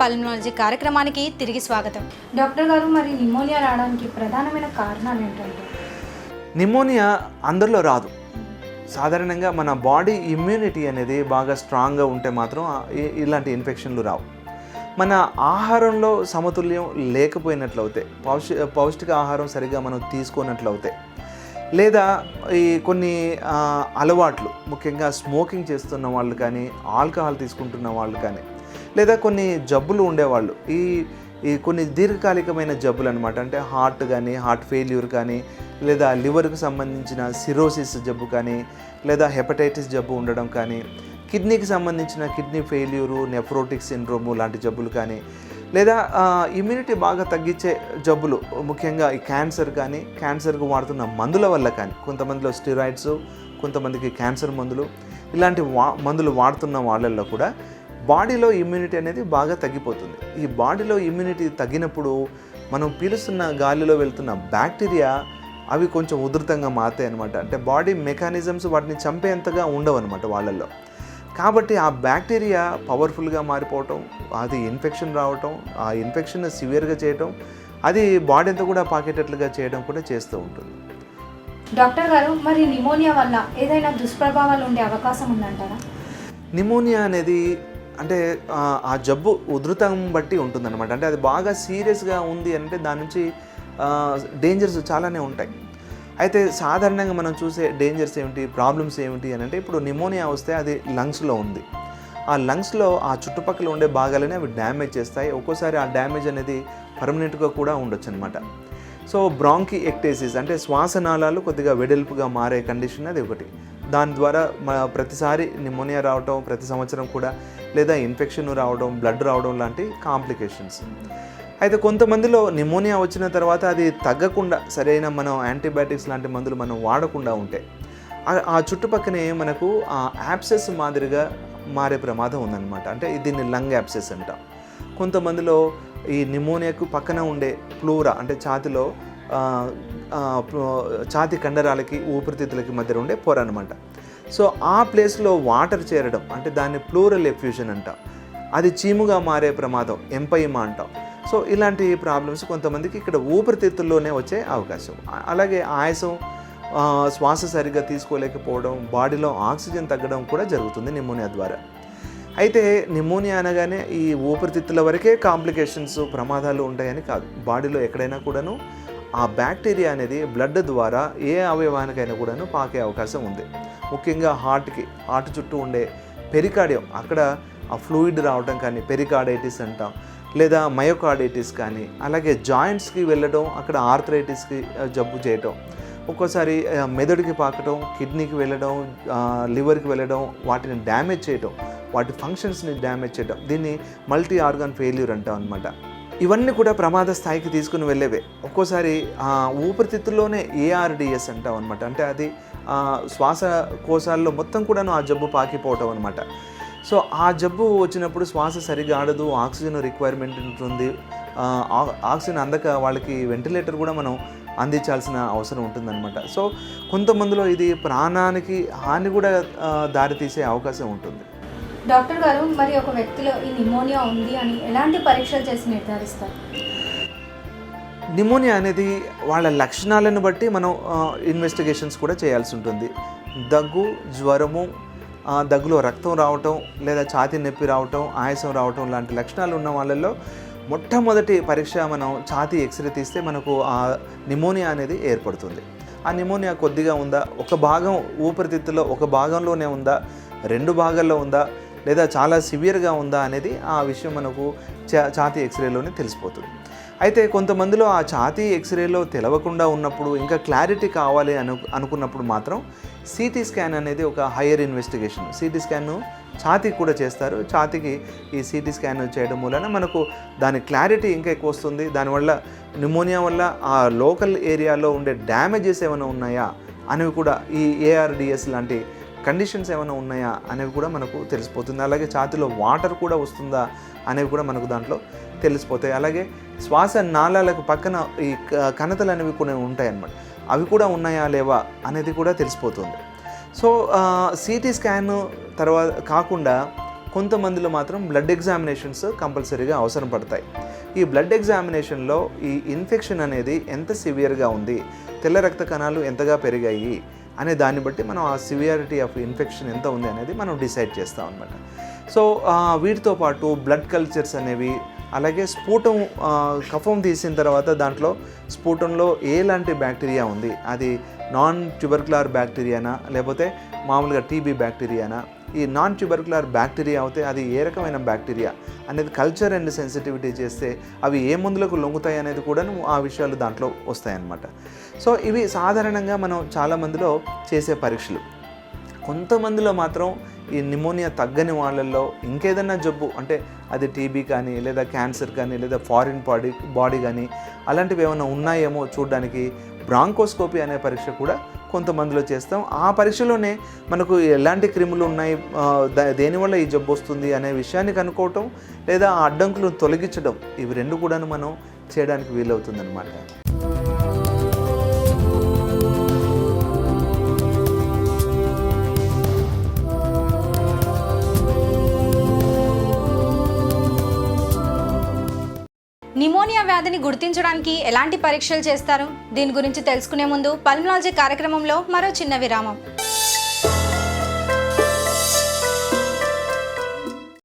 Pulmonology కార్యక్రమానికి తిరిగి స్వాగతం. డాక్టర్ గారు, మరి నిమోనియా రావడానికి ప్రధానమైన కారణాలు ఏంటంటే? నిమోనియా అందరిలో రాదు. సాధారణంగా మన బాడీ ఇమ్యూనిటీ అనేది బాగా స్ట్రాంగ్గా ఉంటే మాత్రం ఇలాంటి ఇన్ఫెక్షన్లు రావు. మన ఆహారంలో సమతుల్యం లేకపోయినట్లయితే, పౌష్టిక ఆహారం సరిగ్గా మనం తీసుకున్నట్లయితే, లేదా ఈ కొన్ని అలవాట్లు, ముఖ్యంగా స్మోకింగ్ చేస్తున్న వాళ్ళు కానీ, ఆల్కహాల్ తీసుకుంటున్న వాళ్ళు కానీ, లేదా కొన్ని జబ్బులు ఉండేవాళ్ళు, ఈ కొన్ని దీర్ఘకాలికమైన జబ్బులు అనమాట, అంటే హార్ట్ కానీ, హార్ట్ ఫెయిల్యూర్ కానీ, లేదా లివర్కి సంబంధించిన సిరోసిస్ జబ్బు కానీ, లేదా హెపటైటిస్ జబ్బు ఉండడం కానీ, కిడ్నీకి సంబంధించిన కిడ్నీ ఫెయిల్యూరు, నెఫ్రోటిక్ సిండ్రోము లాంటి జబ్బులు కానీ, లేదా ఇమ్యూనిటీ బాగా తగ్గించే జబ్బులు, ముఖ్యంగా ఈ క్యాన్సర్ కానీ, క్యాన్సర్కు వాడుతున్న మందుల వల్ల కానీ, కొంతమందిలో స్టెరాయిడ్స్, కొంతమందికి క్యాన్సర్ మందులు, ఇలాంటి మందులు వాడుతున్న వాళ్ళల్లో కూడా బాడీలో ఇమ్యూనిటీ అనేది బాగా తగ్గిపోతుంది. ఈ బాడీలో ఇమ్యూనిటీ తగ్గినప్పుడు మనం పీలుస్తున్న గాలిలో వెళ్తున్న బ్యాక్టీరియా అవి కొంచెం ఉధృతంగా మారుతాయి అనమాట. అంటే బాడీ మెకానిజమ్స్ వాటిని చంపేంతగా ఉండవు అనమాట వాళ్ళల్లో. కాబట్టి ఆ బ్యాక్టీరియా పవర్ఫుల్గా మారిపోవటం, అది ఇన్ఫెక్షన్ రావటం, ఆ ఇన్ఫెక్షన్ సివియర్గా చేయటం, అది బాడీ అంతా కూడా పాకేటట్లుగా చేయడం కూడా చేస్తూ ఉంటుంది. డాక్టర్ గారు, మరి నిమోనియా వల్ల ఏదైనా దుష్ప్రభావాలు ఉండే అవకాశం ఉందంటారా? నిమోనియా అనేది అంటే ఆ జబ్బు ఉధృతం బట్టి ఉంటుందన్నమాట. అంటే అది బాగా సీరియస్గా ఉంది అంటే దాని నుంచి డేంజర్స్ చాలానే ఉంటాయి. అయితే సాధారణంగా మనం చూసే డేంజర్స్ ఏమిటి, ప్రాబ్లమ్స్ ఏమిటి అని అంటే, ఇప్పుడు నిమోనియా వస్తే అది లంగ్స్లో ఉంది. ఆ లంగ్స్లో ఆ చుట్టుపక్కల ఉండే భాగాలని అవి డ్యామేజ్ చేస్తాయి. ఒక్కోసారి ఆ డ్యామేజ్ అనేది పర్మనెంట్గా కూడా ఉండొచ్చు అనమాట. సో బ్రాంకీ ఎక్టేసిస్ అంటే శ్వాసనాళాలు కొద్దిగా వెడల్పుగా మారే కండిషన్ అది ఒకటి. దాని ద్వారా ప్రతిసారి నిమోనియా రావడం, ప్రతి సంవత్సరం కూడా, లేదా ఇన్ఫెక్షన్ రావడం, బ్లడ్ రావడం లాంటి కాంప్లికేషన్స్. అయితే కొంతమందిలో నిమోనియా వచ్చిన తర్వాత అది తగ్గకుండా సరైన మనం యాంటీబయాటిక్స్ లాంటి మందులు మనం వాడకుండా ఉంటే ఆ చుట్టుపక్కనే మనకు ఆ యాబ్సెస్ మాదిరిగా మారే ప్రమాదం ఉందన్నమాట. అంటే దీన్ని లంగ్ యాబ్సెస్ అంటాం. కొంతమందిలో ఈ నిమోనియాకు పక్కన ఉండే ప్లూరా అంటే ఛాతిలో ఛాతి కండరాలకి ఊపిరితిత్తులకి మధ్య ఉండే పొర అనమాట. సో ఆ ప్లేస్లో వాటర్ చేరడం అంటే దాన్ని ప్లూరల్ ఎఫ్యూషన్ అంటాం. అది చీముగా మారే ప్రమాదం ఎంపైమా అంటాం. సో ఇలాంటి ప్రాబ్లమ్స్ కొంతమందికి ఇక్కడ ఊపిరితిత్తుల్లోనే వచ్చే అవకాశం. అలాగే ఆయాసం, శ్వాస సరిగ్గా తీసుకోలేకపోవడం, బాడీలో ఆక్సిజన్ తగ్గడం కూడా జరుగుతుంది నిమోనియా ద్వారా. అయితే నిమోనియా అనగానే ఈ ఊపిరితిత్తుల వరకే కాంప్లికేషన్స్, ప్రమాదాలు ఉంటాయని కాదు. బాడీలో ఎక్కడైనా కూడాను ఆ బ్యాక్టీరియా అనేది బ్లడ్ ద్వారా ఏ అవయవానికైనా కూడాను పాకే అవకాశం ఉంది. ముఖ్యంగా హార్ట్ చుట్టూ ఉండే పెరికార్డియం, అక్కడ ఆ ఫ్లూయిడ్ రావడం కానీ పెరికార్డైటిస్ అంటాం, లేదా మయోకార్డైటిస్ కానీ, అలాగే జాయింట్స్కి వెళ్ళడం, అక్కడ ఆర్థరైటిస్కి జబ్బు చేయటం, ఒక్కోసారి మెదడుకి పాకటం, కిడ్నీకి వెళ్ళడం, లివర్కి వెళ్ళడం, వాటిని డ్యామేజ్ చేయటం, వాటి ఫంక్షన్స్ని డ్యామేజ్ చేయడం, దీన్ని మల్టీ ఆర్గాన్ ఫెయిల్యూర్ అంటాం అనమాట. ఇవన్నీ కూడా ప్రమాద స్థాయికి తీసుకుని వెళ్ళేవే. ఒక్కోసారి ఊపిరితిత్తుల్లోనే ఏఆర్డిఎస్ అంటాం అనమాట. అంటే అది శ్వాసకోశాల్లో మొత్తం కూడాను ఆ జబ్బు పాకిపోవటం అనమాట. సో ఆ జబ్బు వచ్చినప్పుడు శ్వాస సరిగా ఆడదు, ఆక్సిజన్ రిక్వైర్మెంట్ ఉంటుంది. ఆక్సిజన్ అందక వాళ్ళకి వెంటిలేటర్ కూడా మనం అందించాల్సిన అవసరం ఉంటుందన్నమాట. సో కొంతమందిలో ఇది ప్రాణానికి హాని కూడా దారితీసే అవకాశం ఉంటుంది. డాక్టర్ గారు, మరి ఒక వ్యక్తిలో ఈ నిమోనియా ఉంది అని ఎలాంటి పరీక్షలు చేసి నిర్ధారిస్తారు? నిమోనియా అనేది వాళ్ళ లక్షణాలను బట్టి మనం ఇన్వెస్టిగేషన్స్ కూడా చేయాల్సి ఉంటుంది. దగ్గు, జ్వరము, దగ్గులో రక్తం రావటం, లేదా ఛాతీ నొప్పి రావటం, ఆయాసం రావటం లాంటి లక్షణాలు ఉన్న వాళ్ళల్లో మొట్టమొదటి పరీక్ష మనం ఛాతీ ఎక్స్రే తీస్తే మనకు ఆ నిమోనియా అనేది ఏర్పడుతుంది. ఆ నిమోనియా కొద్దిగా ఉందా, ఒక భాగం ఊపిరితిత్తులో ఒక భాగంలోనే ఉందా, రెండు భాగాల్లో ఉందా, లేదా చాలా సివియర్గా ఉందా అనేది ఆ విషయం మనకు ఛాతీ ఎక్స్రేలోనే తెలిసిపోతుంది. అయితే కొంతమందిలో ఆ ఛాతీ ఎక్స్రేలో తెలవకుండా ఉన్నప్పుడు, ఇంకా క్లారిటీ కావాలి అనుకున్నప్పుడు మాత్రం సిటీ స్కాన్ అనేది ఒక హయ్యర్ ఇన్వెస్టిగేషన్. సిటీ స్కాన్ను ఛాతీకి కూడా చేస్తారు. ఛాతీకి ఈ సిటీ స్కాన్ చేయడం వలన మనకు దాని క్లారిటీ ఇంకా ఎక్కువ వస్తుంది. దానివల్ల నిమోనియా వల్ల ఆ లోకల్ ఏరియాలో ఉండే డ్యామేజెస్ ఏమైనా ఉన్నాయా అనేవి కూడా, ఈ ఏఆర్డిఎస్ లాంటి కండిషన్స్ ఏమైనా ఉన్నాయా అనేవి కూడా మనకు తెలిసిపోతుంది. అలాగే ఛాతీలో వాటర్ కూడా వస్తుందా అనేవి కూడా మనకు దాంట్లో తెలిసిపోతాయి. అలాగే శ్వాస నాళాలకు పక్కన ఈ కణతలు అనేవి కొన్ని ఉంటాయి అన్నమాట. అవి కూడా ఉన్నాయా లేవా అనేది కూడా తెలిసిపోతుంది. సో సిటీ స్కాన్ తర్వాత కాకుండా కొంతమందిలో మాత్రం బ్లడ్ ఎగ్జామినేషన్స్ కంపల్సరీగా అవసరం పడతాయి. ఈ బ్లడ్ ఎగ్జామినేషన్లో ఈ ఇన్ఫెక్షన్ అనేది ఎంత సివియర్గా ఉంది, తెల్ల రక్త కణాలు ఎంతగా పెరిగాయి అనే దాన్ని బట్టి మనం ఆ సివియారిటీ ఆఫ్ ఇన్ఫెక్షన్ ఎంత ఉంది అనేది మనం డిసైడ్ చేస్తాం అనమాట. సో వీటితో పాటు బ్లడ్ కల్చర్స్ అనేవి, అలాగే స్ఫూటం కఫం తీసిన తర్వాత దాంట్లో స్ఫూటంలో ఎలాంటి బ్యాక్టీరియా ఉంది, అది నాన్ ట్యూబర్కులర్ బ్యాక్టీరియానా లేకపోతే మామూలుగా టీబీ బ్యాక్టీరియానా, ఈ నాన్ ట్యూబర్కులర్ బ్యాక్టీరియా అయితే అది ఏ రకమైన బ్యాక్టీరియా అనేది కల్చర్ అండ్ సెన్సిటివిటీ చేస్తే అవి ఏ మందులకు లొంగుతాయి అనేది కూడా ఆ విషయాలు దాంట్లో వస్తాయన్నమాట. సో ఇవి సాధారణంగా మనం చాలామందిలో చేసే పరీక్షలు. కొంతమందిలో మాత్రం ఈ నిమోనియా తగ్గని వాళ్ళల్లో ఇంకేదన్నా జబ్బు అంటే అది టీబీ కానీ లేదా క్యాన్సర్ కానీ లేదా ఫారిన్ బాడీ కానీ అలాంటివి ఏమైనా ఉన్నాయేమో చూడడానికి బ్రాంకోస్కోపీ అనే పరీక్ష కూడా కొంతమందిలో చేస్తాం. ఆ పరీక్షలోనే మనకు ఎలాంటి క్రిములు ఉన్నాయి, దేనివల్ల ఈ జబ్బు వస్తుంది అనే విషయాన్ని కనుక్కోవటం లేదా ఆ అడ్డంకులను తొలగించడం, ఇవి రెండు కూడా మనం చేయడానికి వీలవుతుందన్నమాట. నిమోనియా వ్యాధిని గుర్తించడానికి ఎలాంటి పరీక్షలు చేస్తారు? దీని గురించి తెలుసుకునే ముందు పల్మనాలజీ కార్యక్రమంలో మరో చిన్న విరామం.